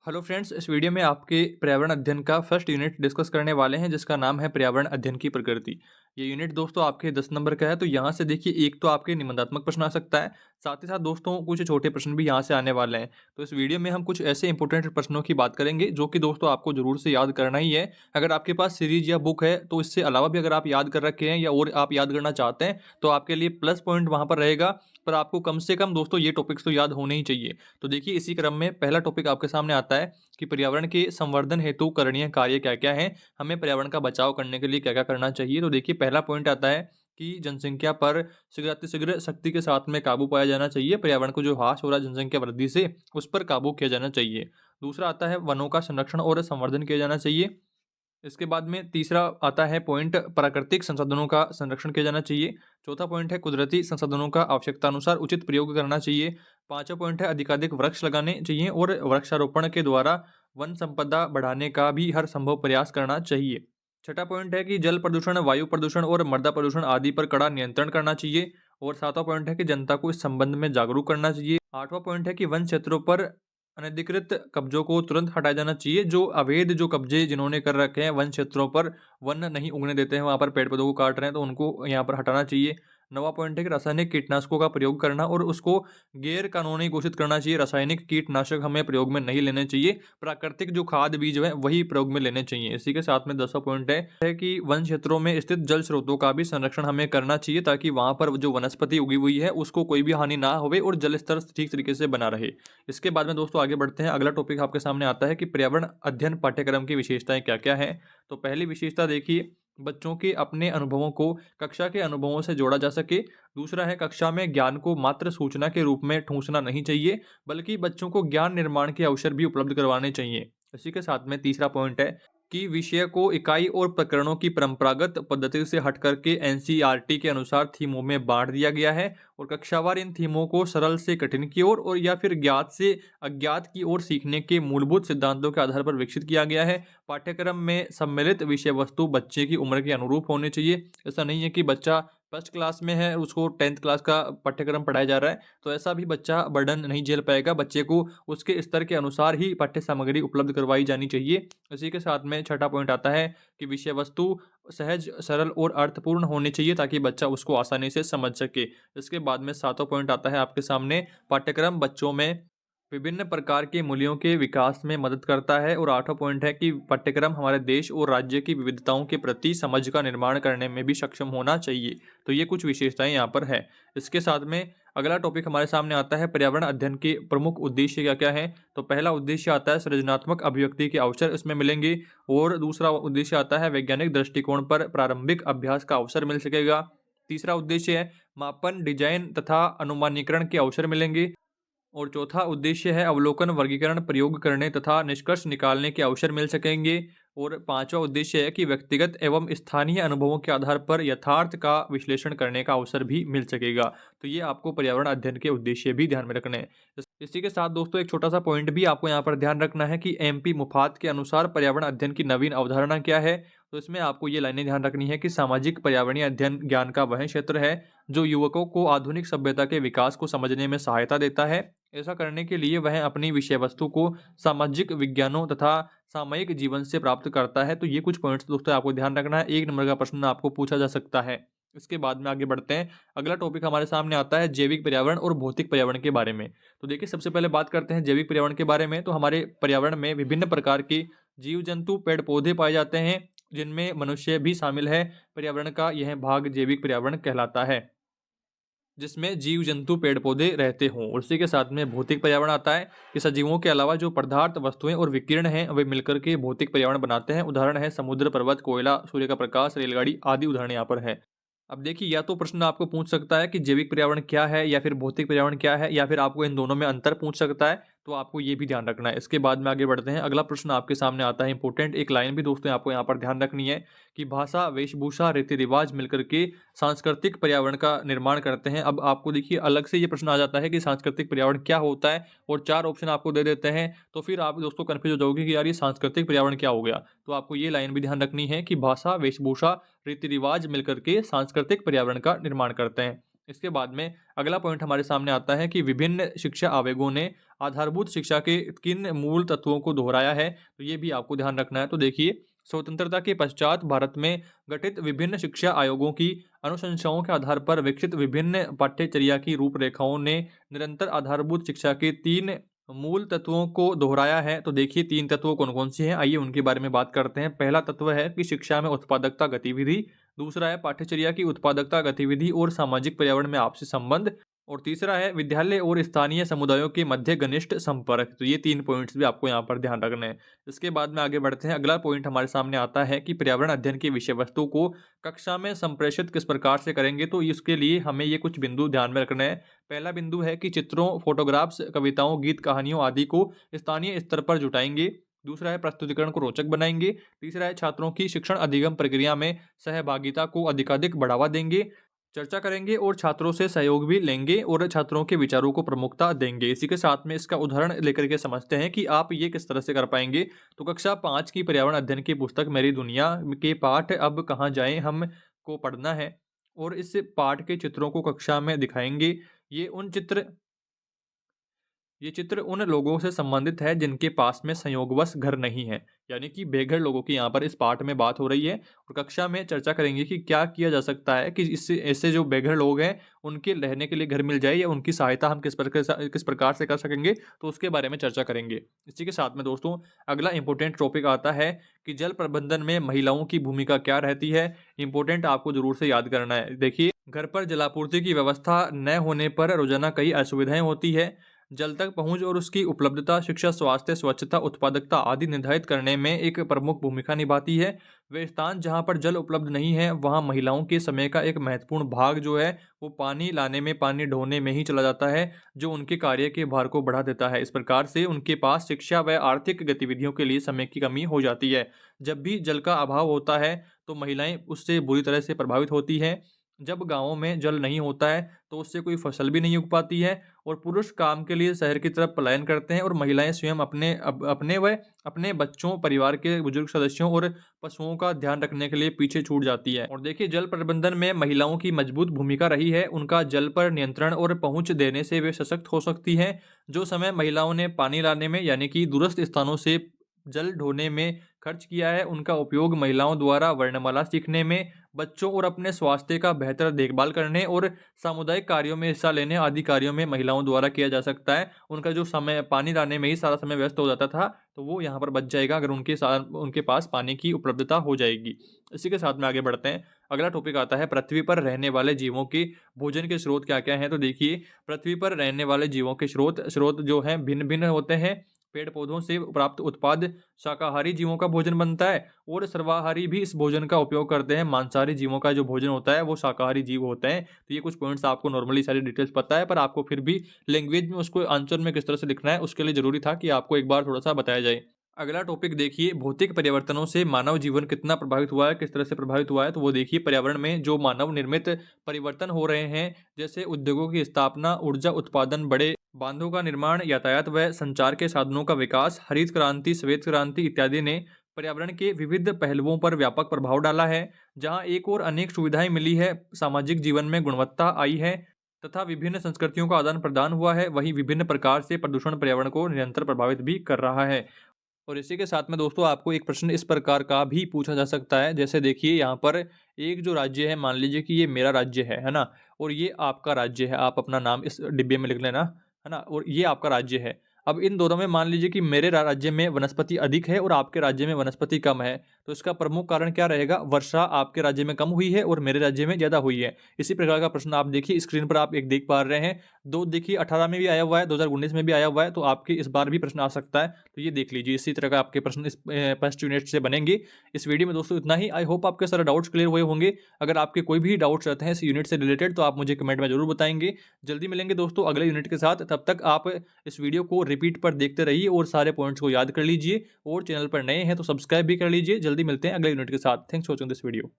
Hello friends, इस video में आपके पर्यावरण अध्ययन का फर्स्ट यूनिट डिस्कस करने वाले हैं जिसका नाम है पर्यावरण अध्ययन की प्रकृति। ये यूनिट दोस्तों आपके 10 नंबर का है। तो यहाँ से देखिए, एक तो आपके निबंधात्मक प्रश्न आ सकता है, साथ ही साथ दोस्तों कुछ छोटे प्रश्न भी यहाँ से आने वाले हैं। तो इस वीडियो में हम कुछ ऐसे इंपॉर्टेंट प्रश्नों की बात करेंगे जो कि दोस्तों आपको जरूर से याद करना ही है। अगर आपके पास सीरीज या बुक है तो इससे अलावा भी अगर आप याद कर रखे हैं या और आप याद करना चाहते हैं तो आपके लिए प्लस पॉइंट वहाँ पर रहेगा। पर आपको कम से कम दोस्तों ये टॉपिक्स तो याद होने ही चाहिए। तो देखिए, इसी क्रम में पहला टॉपिक आपके सामने आता है कि पर्यावरण के संवर्धन हेतु करणीय कार्य क्या-क्या हैं? हमें पर्यावरण का बचाव करने के लिए क्या-क्या करना चाहिए? तो देखिए, पहला पॉइंट आता है कि जनसंख्या पर शीघ्रातिशीघ्र शक्ति के साथ में काबू पाया जाना चाहिए। पर्यावरण को जो ह्रास हो रहा है जनसंख्या वृद्धि से, उस पर काबू किया जाना चाहिए। दूसरा आता है वनों का संरक्षण और संवर्धन किया जाना चाहिए। इसके बाद में तीसरा आता है पॉइंट, प्राकृतिक संसाधनों का संरक्षण किया जाना चाहिए। चौथा पॉइंट है कुदरती संसाधनों का आवश्यकता अनुसार उचित प्रयोग करना चाहिए। पांचवा पॉइंट है अधिकाधिक वृक्ष लगाने चाहिए और वृक्षारोपण के द्वारा वन संपदा बढ़ाने का भी हर संभव प्रयास करना चाहिए। छठा पॉइंट है कि जल प्रदूषण, वायु प्रदूषण और मृदा प्रदूषण आदि पर कड़ा नियंत्रण करना चाहिए। और सातवां पॉइंट है कि जनता को इस संबंध में जागरूक करना चाहिए। आठवां पॉइंट है कि वन क्षेत्रों पर अनधिकृत कब्जों को तुरंत हटाया जाना चाहिए। जो अवैध जो कब्जे जिन्होंने कर रखे हैं वन क्षेत्रों पर, वन नहीं उगने देते हैं, वहां पर पेड़ पौधों को काट रहे हैं, तो उनको यहाँ पर हटाना चाहिए। नवा पॉइंट है कि रासायनिक कीटनाशकों का प्रयोग करना और उसको गैर कानूनी घोषित करना चाहिए। रासायनिक कीटनाशक हमें प्रयोग में नहीं लेने चाहिए। प्राकृतिक जो खाद बीज है वही प्रयोग में लेने चाहिए। इसी के साथ में 10वां पॉइंट है कि वन क्षेत्रों में स्थित जल स्रोतों का भी संरक्षण हमें करना चाहिए ताकि वहां पर जो वनस्पति उगी हुई है उसको कोई भी हानि ना होवे और जल स्तर ठीक तरीके से बना रहे। इसके बाद में दोस्तों आगे बढ़ते हैं। अगला टॉपिक आपके सामने आता है कि पर्यावरण अध्ययन पाठ्यक्रम की विशेषताएं क्या-क्या हैं। तो पहली विशेषता देखिए, बच्चों के अपने अनुभवों को कक्षा के अनुभवों से जोड़ा जा सके। दूसरा है, कक्षा में ज्ञान को मात्र सूचना के रूप में ठूंसना नहीं चाहिए, बल्कि बच्चों को ज्ञान निर्माण के अवसर भी उपलब्ध करवाने चाहिए। इसी के साथ में तीसरा पॉइंट है कि विषय को इकाई और प्रकरणों की परंपरागत पद्धति से हट करके एनसीईआरटी के अनुसार थीमों में बांट दिया गया है और कक्षावार इन थीमों को सरल से कठिन की ओर और या फिर ज्ञात से अज्ञात की ओर सीखने के मूलभूत सिद्धांतों के आधार पर विकसित किया गया है। पाठ्यक्रम में सम्मिलित विषय वस्तु बच्चे की उम्र के अनुरूप होनी चाहिए। ऐसा नहीं है कि बच्चा फर्स्ट क्लास में है, उसको 10th क्लास का पाठ्यक्रम पढ़ाया जा रहा है, तो ऐसा भी बच्चा बर्डन नहीं झेल पाएगा। बच्चे को उसके स्तर के अनुसार ही पाठ्य सामग्री उपलब्ध करवाई जानी चाहिए। इसी के साथ में छठा पॉइंट आता है कि विषय वस्तु सहज, सरल और अर्थपूर्ण होनी चाहिए ताकि बच्चा उसको आसानी से समझ सके। इसके बाद में सातवां पॉइंट आता है आपके सामने, पाठ्यक्रम बच्चों में विभिन्न प्रकार के मूल्यों के विकास में मदद करता है। और आठवां पॉइंट है कि पाठ्यक्रम हमारे देश और राज्य की विविधताओं के प्रति समझ का निर्माण करने में भी सक्षम होना चाहिए। तो ये कुछ विशेषताएं यहाँ पर है। इसके साथ में अगला टॉपिक हमारे सामने आता है, पर्यावरण अध्ययन के प्रमुख उद्देश्य क्या क्या है। तो पहला उद्देश्य आता है सृजनात्मक अभिव्यक्ति के अवसर इसमें मिलेंगे। और दूसरा उद्देश्य आता है वैज्ञानिक दृष्टिकोण पर प्रारंभिक अभ्यास का अवसर मिल सकेगा। तीसरा उद्देश्य है मापन, डिजाइन तथा अनुमानीकरण के अवसर मिलेंगे। और चौथा उद्देश्य है अवलोकन, वर्गीकरण, प्रयोग करने तथा निष्कर्ष निकालने के अवसर मिल सकेंगे। और पांचवा उद्देश्य है कि व्यक्तिगत एवं स्थानीय अनुभवों के आधार पर यथार्थ का विश्लेषण करने का अवसर भी मिल सकेगा। तो ये आपको पर्यावरण अध्ययन के उद्देश्य भी ध्यान में रखने हैं। इसी के साथ दोस्तों एक छोटा सा पॉइंट भी आपको यहाँ पर ध्यान रखना है कि एमपी मुफात के अनुसार पर्यावरण अध्ययन की नवीन अवधारणा क्या है। तो इसमें आपको ये लाइनें ध्यान रखनी है कि सामाजिक पर्यावरणीय अध्ययन ज्ञान का वह क्षेत्र है जो युवकों को आधुनिक सभ्यता के विकास को समझने में सहायता देता है। ऐसा करने के लिए वह अपनी विषय वस्तु को सामाजिक विज्ञानों तथा सामयिक जीवन से प्राप्त करता है। तो ये कुछ पॉइंट्स दोस्तों आपको ध्यान रखना है। एक नंबर का प्रश्न आपको पूछा जा सकता है। इसके बाद में आगे बढ़ते हैं। अगला टॉपिक हमारे सामने आता है जैविक पर्यावरण और भौतिक पर्यावरण के बारे में। तो देखिए, सबसे पहले बात करते हैं जैविक पर्यावरण के बारे में। तो हमारे पर्यावरण में विभिन्न प्रकार के जीव जंतु, पेड़ पौधे पाए जाते हैं जिनमें मनुष्य भी शामिल है। पर्यावरण का यह भाग जैविक पर्यावरण कहलाता है जिसमें जीव जंतु, पेड़ पौधे रहते हों। और उसी के साथ में भौतिक पर्यावरण आता है कि सजीवों के अलावा जो पदार्थ, वस्तुएं और विकिरण हैं वे मिलकर के भौतिक पर्यावरण बनाते हैं। उदाहरण है समुद्र, पर्वत, कोयला, सूर्य का प्रकाश, रेलगाड़ी आदि उदाहरण यहाँ पर है। अब देखिए, या तो प्रश्न आपको पूछ सकता है कि जैविक पर्यावरण क्या है या फिर भौतिक पर्यावरण क्या है, या फिर आपको इन दोनों में अंतर पूछ सकता है। तो आपको ये भी ध्यान रखना है। इसके बाद में आगे बढ़ते हैं। अगला प्रश्न आपके सामने आता है इंपॉर्टेंट, एक लाइन भी दोस्तों आपको यहाँ पर ध्यान रखनी है कि भाषा, वेशभूषा, रीति रिवाज मिलकर के सांस्कृतिक पर्यावरण का निर्माण करते हैं। अब आपको देखिए अलग से ये प्रश्न आ जाता है कि सांस्कृतिक पर्यावरण क्या होता है और चार ऑप्शन आपको दे देते हैं, तो फिर आप दोस्तों कंफ्यूज हो जाओगे कि यार ये सांस्कृतिक पर्यावरण क्या हो गया। तो आपको ये लाइन भी ध्यान रखनी है कि भाषा, वेशभूषा, रीति रिवाज मिलकर के सांस्कृतिक पर्यावरण का निर्माण करते हैं। इसके बाद में अगला पॉइंट हमारे सामने आता है कि विभिन्न शिक्षा आवेगों ने आधारभूत शिक्षा के किन मूल तत्वों को दोहराया है, तो ये भी आपको ध्यान रखना है। तो देखिए, स्वतंत्रता के पश्चात भारत में गठित विभिन्न शिक्षा आयोगों की अनुशंसाओं के आधार पर विकसित विभिन्न पाठ्यचर्या की रूपरेखाओं ने निरंतर आधारभूत शिक्षा के 3 मूल तत्वों को दोहराया है। तो देखिए 3 तत्व कौन-कौन से हैं, आइए उनके बारे में बात करते हैं। पहला तत्व है कि शिक्षा में उत्पादकता गतिविधि, दूसरा है पाठ्यचर्या की उत्पादकता गतिविधि और सामाजिक पर्यावरण में आपसी संबंध, और तीसरा है विद्यालय और स्थानीय समुदायों के मध्य घनिष्ठ संपर्क। तो ये 3 पॉइंट्स भी आपको यहाँ पर ध्यान रखने हैं। इसके बाद में आगे बढ़ते हैं। अगला पॉइंट हमारे सामने आता है कि पर्यावरण अध्ययन की विषय वस्तु को कक्षा में संप्रेषित किस प्रकार से करेंगे, तो इसके लिए हमें ये कुछ बिंदु ध्यान में रखने हैं। पहला बिंदु है कि चित्रों, फोटोग्राफ्स, कविताओं, गीत, कहानियों आदि को स्थानीय स्तर पर जुटाएंगे। दूसरा है प्रस्तुतिकरण को रोचक बनाएंगे। तीसरा है छात्रों की शिक्षण अधिगम प्रक्रिया में सहभागिता को अधिकाधिक बढ़ावा देंगे, चर्चा करेंगे और छात्रों से सहयोग भी लेंगे और छात्रों के विचारों को प्रमुखता देंगे। इसी के साथ में इसका उदाहरण लेकर के समझते हैं कि आप ये किस तरह से कर पाएंगे। तो कक्षा 5 की पर्यावरण अध्ययन की पुस्तक मेरी दुनिया के पाठ अब कहाँ जाएं हम को पढ़ना है और इस पाठ के चित्रों को कक्षा में दिखाएंगे। ये चित्र उन लोगों से संबंधित है जिनके पास में संयोगवश घर नहीं है, यानी कि बेघर लोगों की यहाँ पर इस पाठ में बात हो रही है। और कक्षा में चर्चा करेंगे कि क्या किया जा सकता है कि इससे ऐसे जो बेघर लोग हैं उनके रहने के लिए घर मिल जाए या उनकी सहायता हम किस प्रकार से कर सकेंगे, तो उसके बारे में चर्चा करेंगे। इसी के साथ में दोस्तों अगला इंपॉर्टेंट टॉपिक आता है कि जल प्रबंधन में महिलाओं की भूमिका क्या रहती है। इंपॉर्टेंट आपको जरूर से याद करना है। देखिए, घर पर जलापूर्ति की व्यवस्था न होने पर रोजाना कई असुविधाएं होती है। जल तक पहुंच और उसकी उपलब्धता शिक्षा, स्वास्थ्य, स्वच्छता, उत्पादकता आदि निर्धारित करने में एक प्रमुख भूमिका निभाती है। वे स्थान जहां पर जल उपलब्ध नहीं है वहां महिलाओं के समय का एक महत्वपूर्ण भाग जो है वो पानी लाने में, पानी ढोने में ही चला जाता है, जो उनके कार्य के भार को बढ़ा देता है। इस प्रकार से उनके पास शिक्षा व आर्थिक गतिविधियों के लिए समय की कमी हो जाती है। जब भी जल का अभाव होता है तो महिलाएं उससे बुरी तरह से प्रभावित होती हैं। जब गांवों में जल नहीं होता है तो उससे कोई फसल भी नहीं उग पाती है और पुरुष काम के लिए शहर की तरफ पलायन करते हैं और महिलाएं स्वयं अपने बच्चों, परिवार के बुजुर्ग सदस्यों और पशुओं का ध्यान रखने के लिए पीछे छूट जाती है। और देखिए, जल प्रबंधन में महिलाओं की मजबूत भूमिका रही है। उनका जल पर नियंत्रण और पहुंच देने से वे सशक्त हो सकती हैं। जो समय महिलाओं ने पानी लाने में, यानी कि दूरस्थ स्थानों से जल ढोने में खर्च किया है, उनका उपयोग महिलाओं द्वारा वर्णमाला सीखने में, बच्चों और अपने स्वास्थ्य का बेहतर देखभाल करने और सामुदायिक कार्यों में हिस्सा लेने आदि कार्यों में महिलाओं द्वारा किया जा सकता है। उनका जो समय पानी लाने में ही सारा समय व्यस्त हो जाता था तो वो यहाँ पर बच जाएगा अगर उनके पास पानी की उपलब्धता हो जाएगी। इसी के साथ में आगे बढ़ते हैं। अगला टॉपिक आता है पृथ्वी पर रहने वाले जीवों के भोजन के स्रोत क्या क्या हैं। तो देखिए, पृथ्वी पर रहने वाले जीवों के स्रोत जो हैं भिन्न भिन्न होते हैं। पेड़ पौधों से प्राप्त उत्पाद शाकाहारी जीवों का भोजन बनता है और सर्वाहारी भी इस भोजन का उपयोग करते हैं। मांसाहारी जीवों का जो भोजन होता है वो शाकाहारी जीव होते हैं। तो ये कुछ पॉइंट्स आपको नॉर्मली सारी डिटेल्स पता है, पर आपको फिर भी लैंग्वेज में उसको आंसर में किस तरह से लिखना है उसके लिए जरूरी था कि आपको एक बार थोड़ा सा बताया जाए। अगला टॉपिक देखिए, भौतिक परिवर्तनों से मानव जीवन कितना प्रभावित हुआ है, किस तरह से प्रभावित हुआ है। तो वो देखिए, पर्यावरण में जो मानव निर्मित परिवर्तन हो रहे हैं, जैसे उद्योगों की स्थापना, ऊर्जा उत्पादन, बड़े बांधों का निर्माण, यातायात व संचार के साधनों का विकास, हरित क्रांति, श्वेत क्रांति इत्यादि ने पर्यावरण के विविध पहलुओं पर व्यापक प्रभाव डाला है। जहां एक और अनेक सुविधाएं मिली है, सामाजिक जीवन में गुणवत्ता आई है तथा विभिन्न संस्कृतियों का आदान प्रदान हुआ है, वहीं विभिन्न प्रकार से प्रदूषण पर्यावरण को निरंतर प्रभावित भी कर रहा है। और इसी के साथ में दोस्तों आपको एक प्रश्न इस प्रकार का भी पूछा जा सकता है। जैसे देखिए, यहाँ पर एक जो राज्य है, मान लीजिए कि ये मेरा राज्य है ना, और ये आपका राज्य है। आप अपना नाम इस डिब्बे में लिख लेना, है ना, और ये आपका राज्य है। अब इन दोनों में मान लीजिए कि मेरे राज्य में वनस्पति अधिक है और आपके राज्य में वनस्पति कम है, तो इसका प्रमुख कारण क्या रहेगा? वर्षा आपके राज्य में कम हुई है और मेरे राज्य में ज़्यादा हुई है। इसी प्रकार का प्रश्न आप देखिए स्क्रीन पर, आप एक देख पा रहे हैं। दो देखिए 18 में भी आया हुआ है, 2019 में भी आया हुआ है, तो आपके इस बार भी प्रश्न आ सकता है। तो ये देख लीजिए, इसी तरह का आपके प्रश्न इस फर्स्ट यूनिट से बनेंगे। इस वीडियो में दोस्तों इतना ही। आई होप आपके सारे डाउट्स क्लियर हुए होंगे। अगर आपके कोई भी डाउट्स रहते हैं इस यूनिट से रिलेटेड तो आप मुझे कमेंट में जरूर बताएंगे। जल्दी मिलेंगे दोस्तों अगले यूनिट के साथ। तब तक आप इस वीडियो को रिपीट पर देखते रहिए और सारे पॉइंट्स को याद कर लीजिए। और चैनल पर नए हैं तो सब्सक्राइब भी कर लीजिए। जल्दी मिलते हैं अगले यूनिट के साथ। Thanks for watching this video.